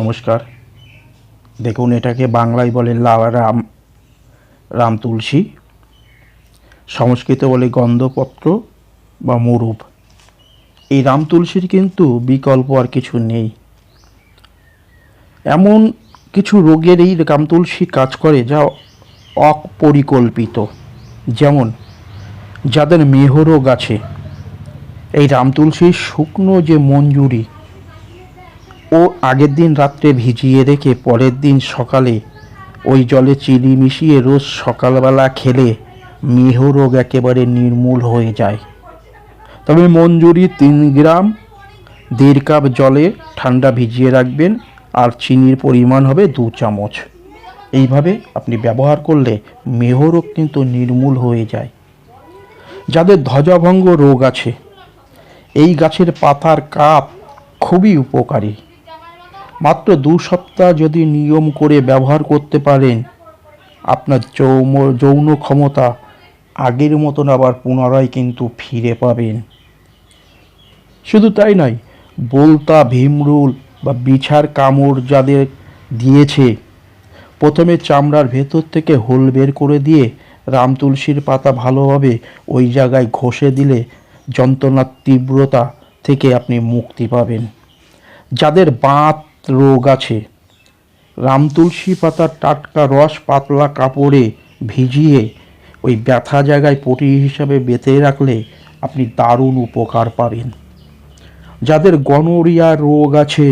নমস্কার। দেখুন, এটাকে বাংলায় বলে রাম তুলসী, সংস্কৃতে বলে গন্ধপত্র বা মুরুব। এই রাম তুলসীর কিন্তু বিকল্প আর কিছু নেই। এমন কিছু রোগের এই রাম তুলসী কাজ করে যা অপরিকল্পিত। যেমন যাদের মেহরোগ আছে, এই রাম তুলসীর শুকনো যে মঞ্জুরি ও আগের দিন রাত্রে ভিজিয়ে রেখে পরের দিন সকালে ওই জলে চিনি মিশিয়ে রোজ সকালবেলা খেলে মেহরোগ একেবারে নির্মূল হয়ে যায়। তবে মঞ্জুরি 3 গ্রাম 1.5 কাপ জলে ঠান্ডা ভিজিয়ে রাখবেন, আর চিনির পরিমাণ হবে 2 চামচ। এইভাবে আপনি ব্যবহার করলে মেহরোগ কিন্তু নির্মূল হয়ে যায়। যাদের ধ্বজাভঙ্গ রোগ আছে, এই গাছের পাতার কাপ খুবই উপকারী। মাত্র 2 সপ্তাহ যদি নিয়ম করে ব্যবহার করতে পারেন, আপনার যৌন ক্ষমতা আগের মতন আবার পুনরায় কিন্তু ফিরে পাবেন। শুধু তাই নয়, বোলতা, ভিমরুল বা বিছার কামড় যাদের দিয়েছে, প্রথমে চামড়ার ভেতর থেকে হোল বের করে দিয়ে রাম তুলসীর পাতা ভালোভাবে ওই জায়গায় ঘষে দিলে যন্ত্রণার তীব্রতা থেকে আপনি মুক্তি পাবেন। যাদের বাত রোগ আছে, রাম তুলসী পাতার টাটকা রস পাতলা কাপড়ে ভিজিয়ে ওই ব্যথা জায়গায় পটি হিসাবে বেঁধে রাখলে আপনি দারুণ উপকার পাবেন। যাদের গনোরিয়া রোগ আছে,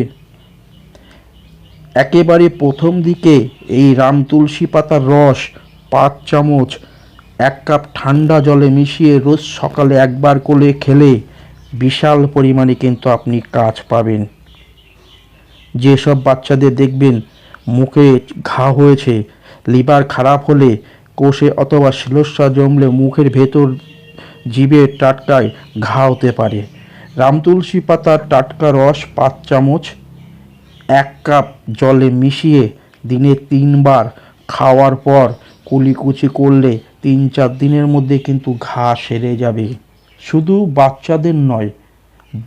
একেবারে প্রথম দিকে এই রাম তুলসী পাতার রস 5 চামচ 1 কাপ ঠান্ডা জলে মিশিয়ে রোজ সকালে একবার করে খেলে বিশাল পরিমাণে কিন্তু আপনি কাজ পাবেন। যেসব বাচ্চাদের দেখবেন মুখে ঘা হয়েছে, লিভার খারাপ হলে, কোষে অথবা শিলস্যা জমলে মুখের ভেতর জিভে টাটকায় ঘা হতে পারে, রাম তুলসী পাতার টাটকা রস 5 চামচ 1 কাপ জলে মিশিয়ে দিনে 3 বার খাওয়ার পর কুলিকুচি করলে 3-4 দিনের মধ্যে কিন্তু ঘা সেরে যাবে। শুধু বাচ্চাদের নয়,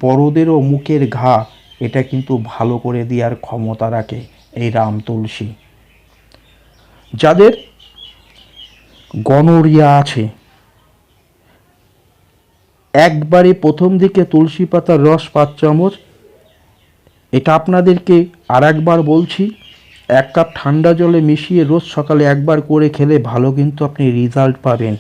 বড়দেরও মুখের ঘা এটা কিন্তু ভালো করে দেওয়ার ক্ষমতা রাখে এই রাম তুলসী। যাদের গনোরিয়া আছে, একবারে প্রথম দিকে তুলসী পাতার রস 5 চামচ, এটা আপনাদেরকে আর একবার বলছি, 1 কাপ ঠান্ডা জলে মিশিয়ে রোজ সকালে একবার করে খেলে ভালো কিন্তু আপনি রেজাল্ট পাবেন।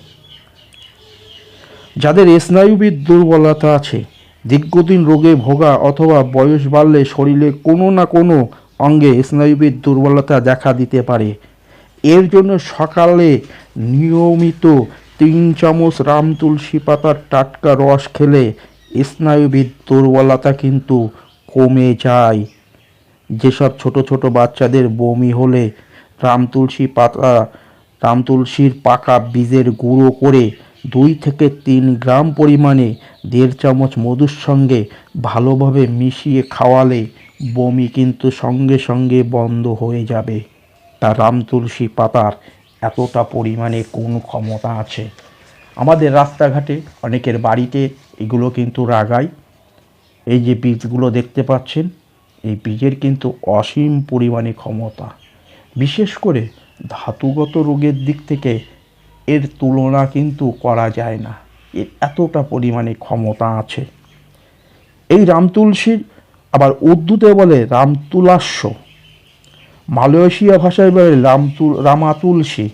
যাদের স্নায়ুবিদ দুর্বলতা আছে, দীর্ঘদিন রোগে ভোগা অথবা বয়স বাড়লে শরীরে কোনো না কোনো অঙ্গে স্নায়ুবিদ দুর্বলতা দেখা দিতে পারে, এর জন্য সকালে নিয়মিত 3 চামচ রাম তুলসী পাতার টাটকা রস খেলে স্নায়ুবিদ দুর্বলতা কিন্তু কমে যায়। যেসব ছোট ছোট বাচ্চাদের বমি হলে রাম তুলসীর পাকা বীজের গুঁড়ো করে 2 থেকে 3 গ্রাম পরিমাণে 1.5 চামচ মধুর সঙ্গে ভালোভাবে মিশিয়ে খাওয়ালে বমি কিন্তু সঙ্গে সঙ্গে বন্ধ হয়ে যাবে। তা রাম তুলসী পাতার এতটা পরিমাণে কোন ক্ষমতা আছে। আমাদের রাস্তাঘাটে অনেকের বাড়িতে এগুলো কিন্তু লাগায়। এই যে বীজগুলো দেখতে পাচ্ছেন, এই বীজের কিন্তু অসীম পরিমাণে ক্ষমতা। বিশেষ করে ধাতুগত রোগের দিক থেকে এর তুলনা কিন্তু করা যায় না, এর এতটা পরিমাণে ক্ষমতা আছে। এই রাম তুলসীর আবার উর্দুতে বলে রামতুলাস্য, মালয়েশিয়া ভাষায় বলে রামা তুলসী।